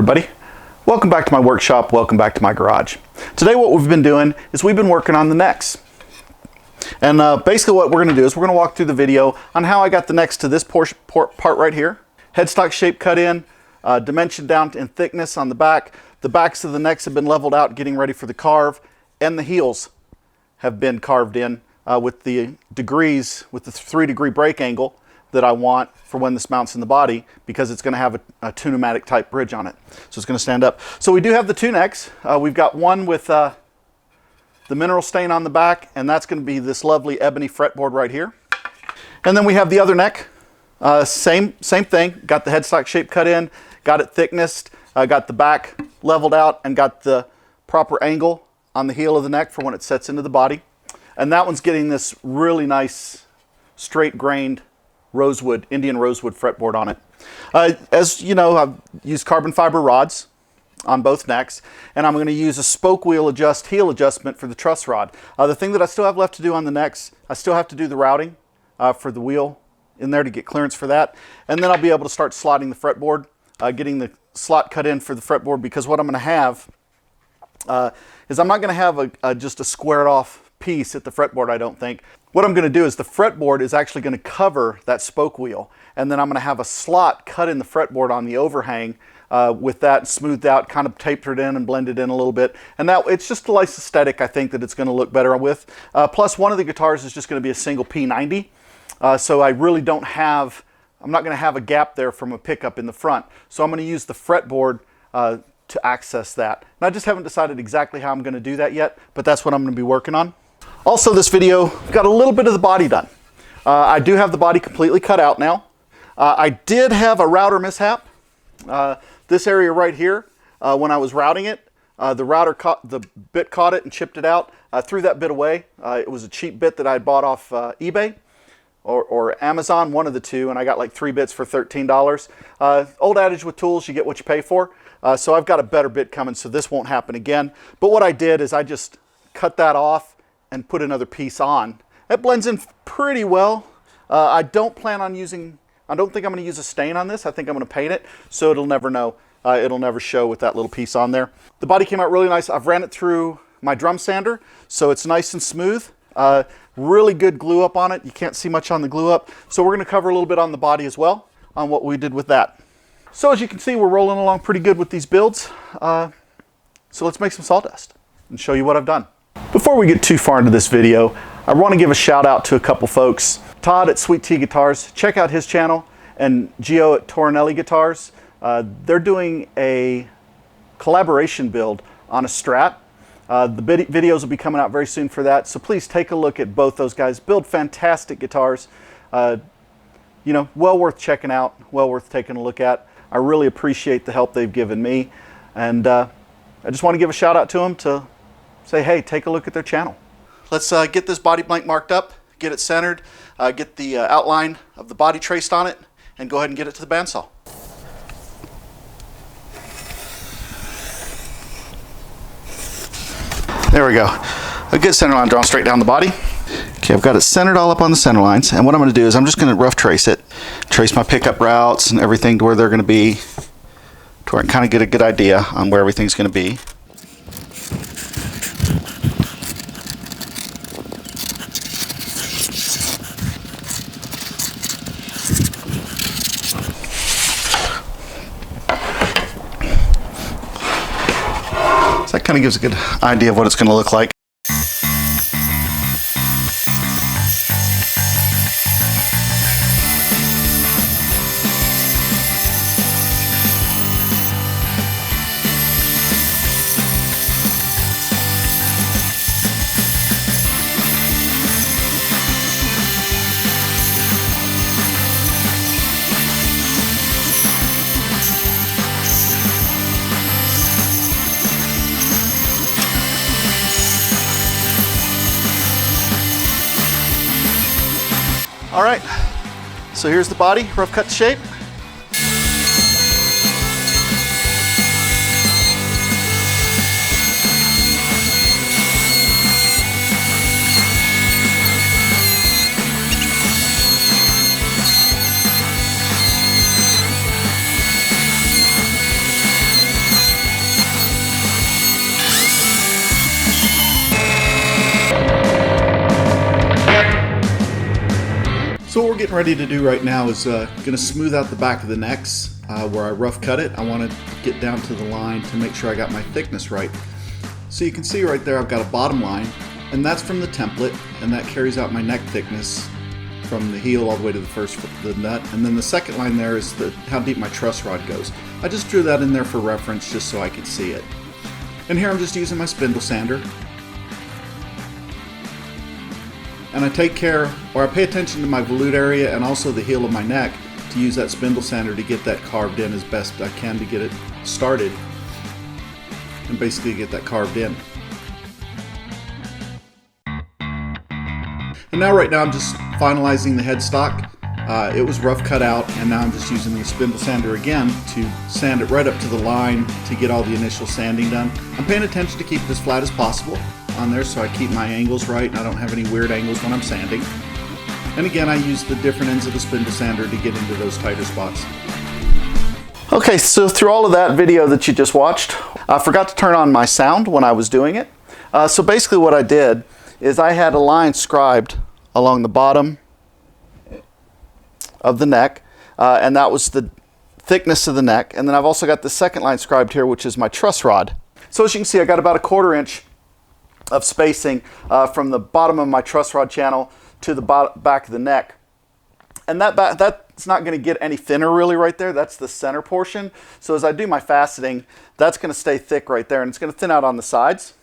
everybody. Welcome back to my workshop, welcome back to my garage. Today what we've been doing is we've been working on the necks. And basically what we're going to do is we're going to walk through the video on how I got the necks to this part right here. Headstock shape cut in, dimension down in thickness on the back. The backs of the necks have been leveled out, getting ready for the carve, and the heels have been carved in with the degrees, with the 3-degree break angle that I want for when this mounts in the body, because it's going to have a two-pneumatic type bridge on it. So it's going to stand up. So we do have the two necks. We've got one with the mineral stain on the back, and that's going to be this lovely ebony fretboard right here. And then we have the other neck. Same thing. Got the headstock shape cut in, got it thicknessed, got the back leveled out, and got the proper angle on the heel of the neck for when it sets into the body. And that one's getting this really nice straight grained rosewood, Indian rosewood fretboard on it. As you know, I've used carbon fiber rods on both necks, and I'm going to use a spoke wheel heel adjustment for the truss rod. The thing that I still have left to do on the necks, I still have to do the routing for the wheel in there to get clearance for that, and then I'll be able to start slotting the fretboard, getting the slot cut in for the fretboard, because what I'm going to have is I'm not going to have just a squared off piece at the fretboard, I don't think. What I'm going to do is the fretboard is actually going to cover that spoke wheel, and then I'm going to have a slot cut in the fretboard on the overhang with that smoothed out, kind of tapered in and blended in a little bit. And that it's just a nice aesthetic, I think, that it's going to look better with. Plus, one of the guitars is just going to be a single P90, so I really don't have, I'm not going to have a gap there from a pickup in the front. So I'm going to use the fretboard to access that. And I just haven't decided exactly how I'm going to do that yet, but that's what I'm going to be working on. Also, this video got a little bit of the body done. I do have the body completely cut out now. I did have a router mishap. This area right here, when I was routing it, the bit caught it and chipped it out. I threw that bit away. It was a cheap bit that I bought off eBay or Amazon, one of the two, and I got like 3 bits for $13. Old adage with tools, you get what you pay for. So I've got a better bit coming, so this won't happen again. But what I did is I just cut that off and put another piece on. It blends in pretty well. I don't think I'm going to use a stain on this. I think I'm going to paint it, so it'll never know. It'll never show with that little piece on there. The body came out really nice. I've ran it through my drum sander, so it's nice and smooth. Really good glue up on it. You can't see much on the glue up. So we're going to cover a little bit on the body as well, on what we did with that. So as you can see, we're rolling along pretty good with these builds. So let's make some sawdust and show you what I've done. Before we get too far into this video, I want to give a shout out to a couple folks. Todd at SweetT Guitars, check out his channel, and Gio at Tornelli Guitars. They're doing a collaboration build on a Strat. The videos will be coming out very soon for that, so please take a look at both those guys. Build fantastic guitars. You know, well worth checking out, well worth taking a look at. I really appreciate the help they've given me, and I just want to give a shout out to them to say, hey, take a look at their channel. Let's get this body blank marked up, get it centered, get the outline of the body traced on it, and go ahead and get it to the bandsaw. There we go. A good center line drawn straight down the body. Okay, I've got it centered all up on the center lines, and what I'm going to do is I'm just going to rough trace it, trace my pickup routes and everything to where they're going to be, to where I can kind of get a good idea on where everything's going to be. That kind of gives a good idea of what it's going to look like. All right, so here's the body, rough cut to shape. getting ready to do right now is going to smooth out the back of the necks where I rough cut it. I want to get down to the line to make sure I got my thickness right. So you can see right there I've got a bottom line, and that's from the template, and that carries out my neck thickness from the heel all the way to the nut. And then the second line there is how deep my truss rod goes. I just drew that in there for reference just so I could see it. And here I'm just using my spindle sander. And I take care, or I pay attention to my volute area and also the heel of my neck to use that spindle sander to get that carved in as best I can to get it started and basically get that carved in. And now right now I'm just finalizing the headstock. It was rough cut out, and now I'm just using the spindle sander again to sand it right up to the line to get all the initial sanding done. I'm paying attention to keep it as flat as possible on there so I keep my angles right and I don't have any weird angles when I'm sanding. And again, I use the different ends of the spindle sander to get into those tighter spots. Okay, so through all of that video that you just watched, I forgot to turn on my sound when I was doing it. So basically what I did is I had a line scribed along the bottom of the neck, and that was the thickness of the neck. And then I've also got the second line scribed here, which is my truss rod. So as you can see, I got about a 1/4 inch of spacing from the bottom of my truss rod channel to the back of the neck. And that's not going to get any thinner really right there. That's the center portion. So as I do my faceting, that's going to stay thick right there, and it's going to thin out on the sides.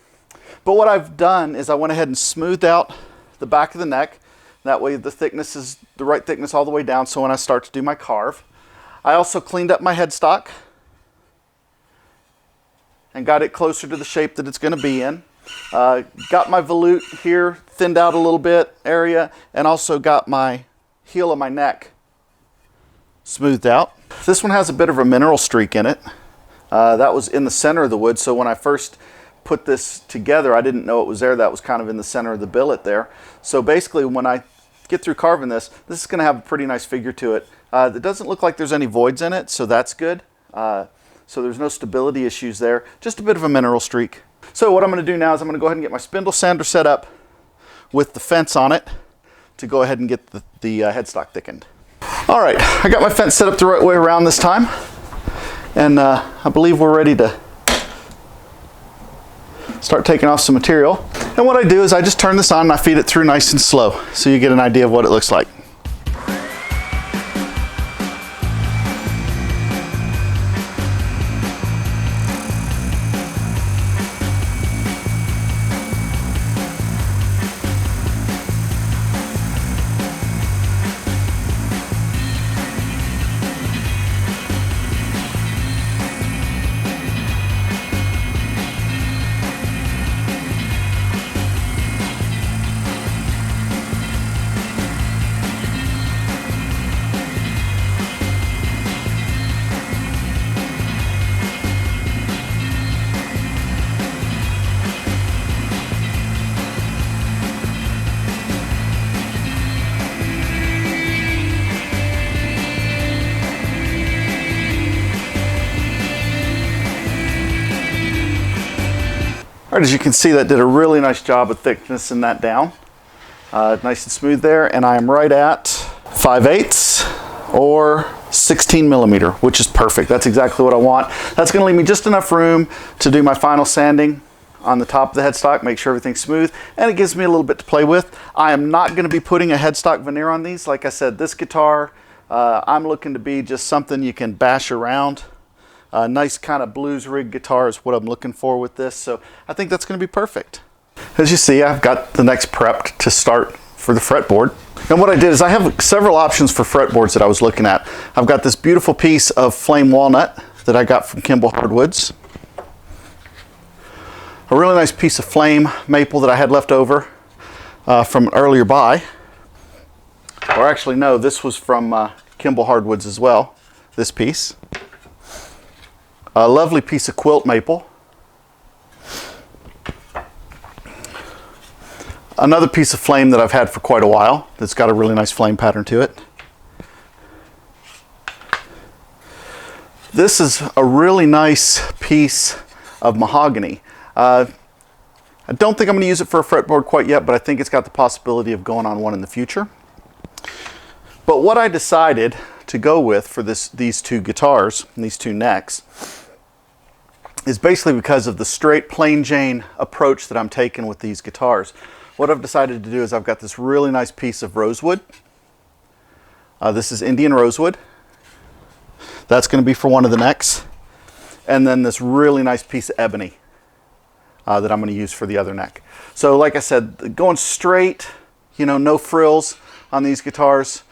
But what I've done is I went ahead and smoothed out the back of the neck. That way the thickness is the right thickness all the way down, so when I start to do my carve. I also cleaned up my headstock and got it closer to the shape that it's going to be in. Got my volute here thinned out a little bit area, and also got my heel of my neck smoothed out. This one has a bit of a mineral streak in it. That was in the center of the wood, so when I first put this together I didn't know it was there. That was kind of in the center of the billet there. So basically when I get through carving this is going to have a pretty nice figure to it. It doesn't look like there's any voids in it, so that's good. So there's no stability issues there, just a bit of a mineral streak. So what I'm going to do now is I'm going to go ahead and get my spindle sander set up with the fence on it to go ahead and get the headstock thickened. All right, I got my fence set up the right way around this time, and I believe we're ready to start taking off some material. And what I do is I just turn this on and I feed it through nice and slow so you get an idea of what it looks like. All right, as you can see, that did a really nice job of thicknessing that down. Nice and smooth there, and I am right at 5/8 or 16 millimeter, which is perfect. That's exactly what I want. That's going to leave me just enough room to do my final sanding on the top of the headstock, make sure everything's smooth, and it gives me a little bit to play with. I am not going to be putting a headstock veneer on these. Like I said, this guitar, I'm looking to be just something you can bash around. A nice kind of blues rig guitar is what I'm looking for with this, so I think that's going to be perfect. As you see, I've got the necks prepped to start for the fretboard. And what I did is I have several options for fretboards that I was looking at. I've got this beautiful piece of flame walnut that I got from Kimball Hardwoods. A really nice piece of flame maple that I had left over from an earlier buy. Or actually, no, this was from Kimball Hardwoods as well, this piece. A lovely piece of quilt maple. Another piece of flame that I've had for quite a while that's got a really nice flame pattern to it. This is a really nice piece of mahogany. I don't think I'm going to use it for a fretboard quite yet, but I think it's got the possibility of going on one in the future. But what I decided to go with for these two guitars, and these two necks, is basically because of the straight plain Jane approach that I'm taking with these guitars. What I've decided to do is I've got this really nice piece of rosewood. This is Indian rosewood. That's going to be for one of the necks. And then this really nice piece of ebony that I'm going to use for the other neck. So like I said, going straight, you know, no frills on these guitars.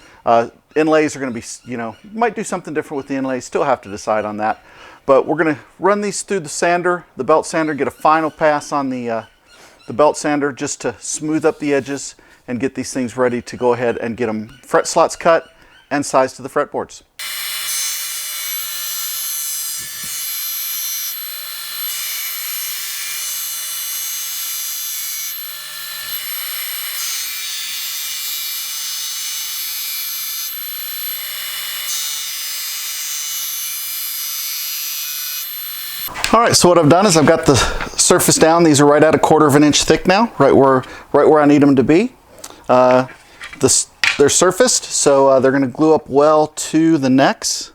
Inlays are going to be, you know, might do something different with the inlays. Still have to decide on that. But we're going to run these through the sander, the belt sander, get a final pass on the belt sander just to smooth up the edges and get these things ready to go ahead and get them fret slots cut and sized to the fretboards. All right, so what I've done is I've got the surface down. These are right at 1/4 of an inch thick now, right where I need them to be. They're surfaced, so they're going to glue up well to the necks.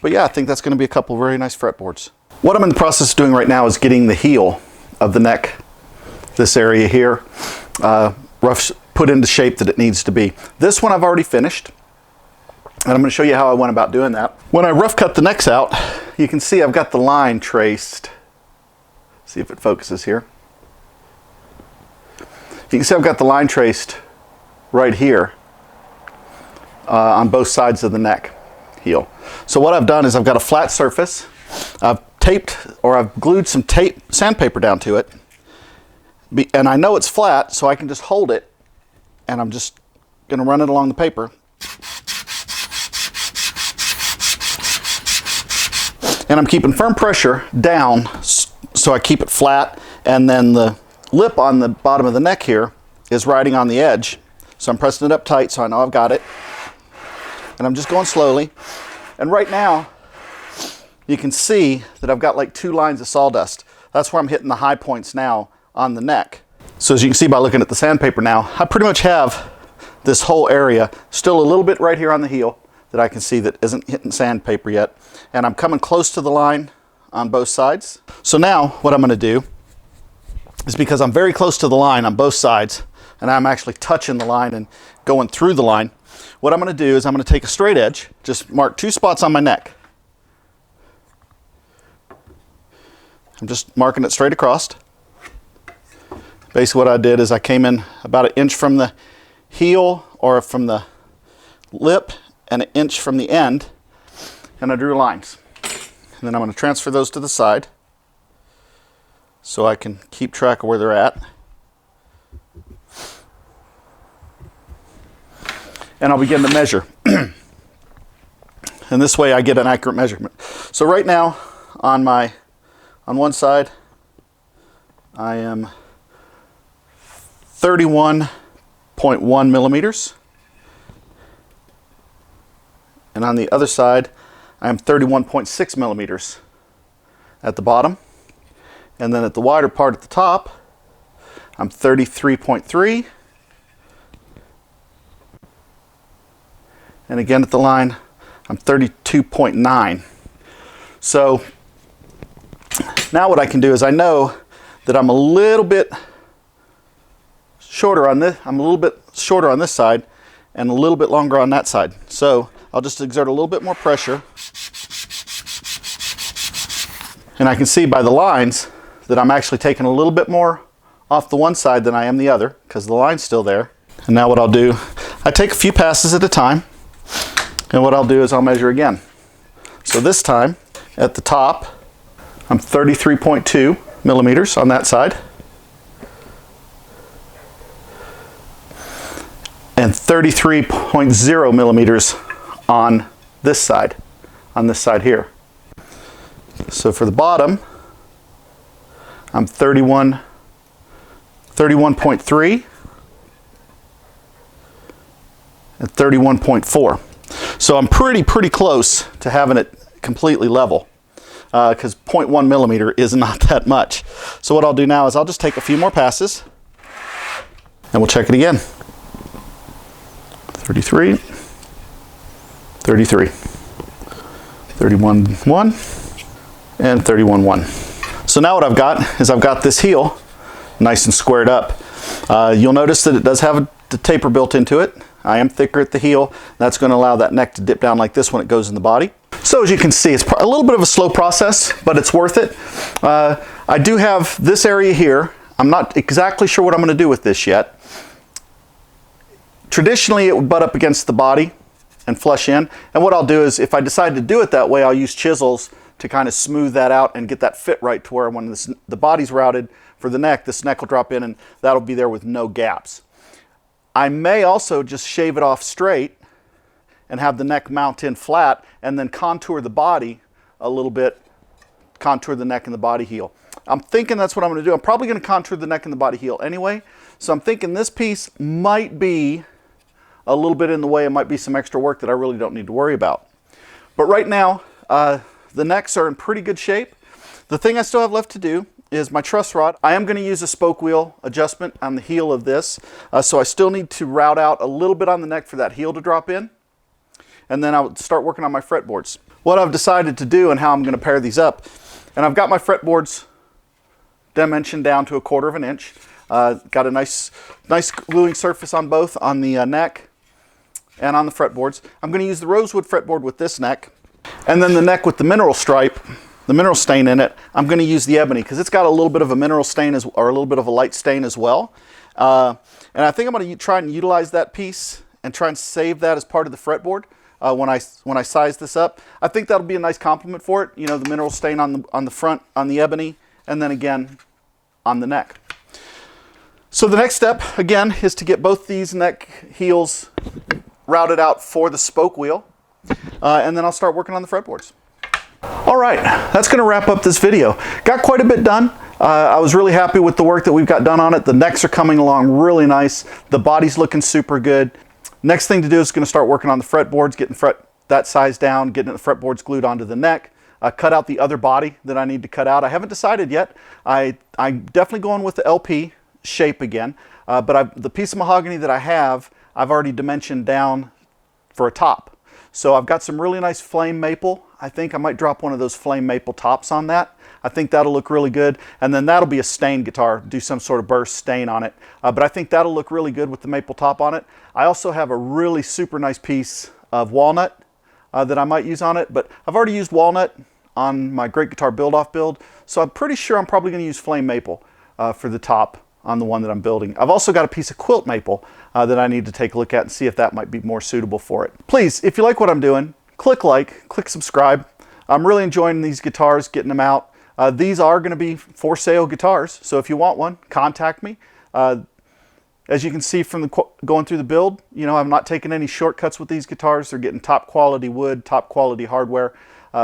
But yeah, I think that's going to be a couple very nice fretboards. What I'm in the process of doing right now is getting the heel of the neck, this area here, put into shape that it needs to be. This one I've already finished, and I'm going to show you how I went about doing that. When I rough cut the necks out, you can see I've got the line traced. See if it focuses here. You can see I've got the line traced right here on both sides of the neck heel. So what I've done is I've got a flat surface. I've taped, or I've glued some sandpaper down to it. And I know it's flat, so I can just hold it, and I'm just going to run it along the paper. And I'm keeping firm pressure down so I keep it flat, and then the lip on the bottom of the neck here is riding on the edge. So I'm pressing it up tight so I know I've got it. And I'm just going slowly. And right now, you can see that I've got like 2 lines of sawdust. That's where I'm hitting the high points now on the neck. So as you can see by looking at the sandpaper now, I pretty much have this whole area, still a little bit right here on the heel that I can see that isn't hitting sandpaper yet. And I'm coming close to the line on both sides. So now what I'm going to do is, because I'm very close to the line on both sides, and I'm actually touching the line and going through the line, what I'm going to do is I'm going to take a straight edge, just mark 2 spots on my neck. I'm just marking it straight across. Basically what I did is I came in about 1 inch from the heel, or from the lip, and 1 inch from the end, and I drew lines. And then I'm going to transfer those to the side so I can keep track of where they're at. And I'll begin to measure. And this way I get an accurate measurement. So right now on one side I am 31.1 millimeters. And on the other side, I am 31.6 millimeters at the bottom. And then at the wider part at the top, I'm 33.3. And again at the line, I'm 32.9. So now what I can do is I know that I'm a little bit shorter on this. I'm a little bit shorter on this side and a little bit longer on that side. So I'll just exert a little bit more pressure. And I can see by the lines that I'm actually taking a little bit more off the one side than I am the other, because the line's still there. And now what I'll do, I take a few passes at a time, and what I'll do is I'll measure again. So this time at the top, I'm 33.2 millimeters on that side, and 33.0 millimeters on this side here. So for the bottom, I'm 31.3 and 31.4. So I'm pretty close to having it completely level, because 0.1 millimeter is not that much. So what I'll do now is I'll just take a few more passes and we'll check it again. 33, 33, 31.1, and 31.1. So now what I've got is I've got this heel nice and squared up. You'll notice that it does have a taper built into it. I am thicker at the heel. That's going to allow that neck to dip down like this when it goes in the body. So as you can see, it's a little bit of a slow process, but it's worth it. I do have this area here. I'm not exactly sure what I'm going to do with this yet. Traditionally, it would butt up against the body and flush in. And what I'll do is, if I decide to do it that way, I'll use chisels to kind of smooth that out and get that fit right to where when the body's routed for the neck, this neck will drop in and that'll be there with no gaps. I may also just shave it off straight and have the neck mount in flat and then contour the body a little bit, contour the neck and the body heel. I'm thinking that's what I'm going to do. I'm probably going to contour the neck and the body heel anyway. So I'm thinking this piece might be a little bit in the way. It might be some extra work that I really don't need to worry about. But right now, the necks are in pretty good shape. The thing I still have left to do is my truss rod. I am going to use a spoke wheel adjustment on the heel of this. So I still need to route out a little bit on the neck for that heel to drop in. And then I'll start working on my fretboards. What I've decided to do and how I'm going to pair these up, and I've got my fretboards dimensioned down to 1/4 inch. Got a nice gluing surface on both, on the neck and on the fretboards. I'm going to use the rosewood fretboard with this neck, and then the neck with the mineral stripe, the mineral stain in it, I'm going to use the ebony because it's got a little bit of a mineral stain or a little bit of a light stain as well. And I think I'm going to try and utilize that piece and try and save that as part of the fretboard when I size this up. I think that'll be a nice complement for it. You know, the mineral stain on the front on the ebony, and then again on the neck. So the next step again is to get both these neck heels routed out for the spoke wheel, and then I'll start working on the fretboards. All right, that's going to wrap up this video. Got quite a bit done. I was really happy with the work that we've got done on it. The necks are coming along really nice. The body's looking super good. Next thing to do is going to start working on the fretboards, getting that size down, getting the fretboards glued onto the neck. Cut out the other body that I need to cut out. I haven't decided yet. I'm definitely going with the LP shape again, but the piece of mahogany that I have, I've already dimensioned down for a top. So I've got some really nice flame maple. I think I might drop one of those flame maple tops on that. I think that'll look really good. And then that'll be a stained guitar, do some sort of burst stain on it. But I think that'll look really good with the maple top on it. I also have a really super nice piece of walnut that I might use on it, but I've already used walnut on my Great Guitar Build-Off build. So I'm pretty sure I'm probably going to use flame maple for the top on the one that I'm building. I've also got a piece of quilt maple that I need to take a look at and see if that might be more suitable for it. Please, if you like what I'm doing, click like, click subscribe. I'm really enjoying these guitars, getting them out. These are going to be for sale guitars, so if you want one, contact me. As you can see from going through the build, you know, I'm not taking any shortcuts with these guitars. They're getting top quality wood, top quality hardware,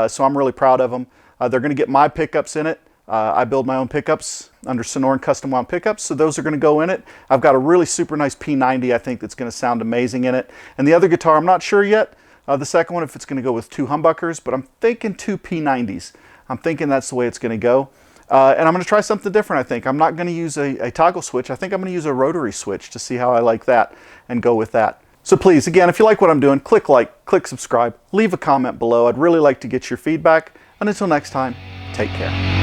so I'm really proud of them. They're going to get my pickups in it. I build my own pickups under Sonoran Custom wound pickups, so those are going to go in it. I've got a really super nice P90, I think, that's going to sound amazing in it. And the other guitar, I'm not sure yet, the second one, if it's going to go with 2 humbuckers, but I'm thinking 2 P90s. I'm thinking that's the way it's going to go. And I'm going to try something different, I think. I'm not going to use a toggle switch. I think I'm going to use a rotary switch to see how I like that and go with that. So please, again, if you like what I'm doing, click like, click subscribe, leave a comment below. I'd really like to get your feedback. And until next time, take care.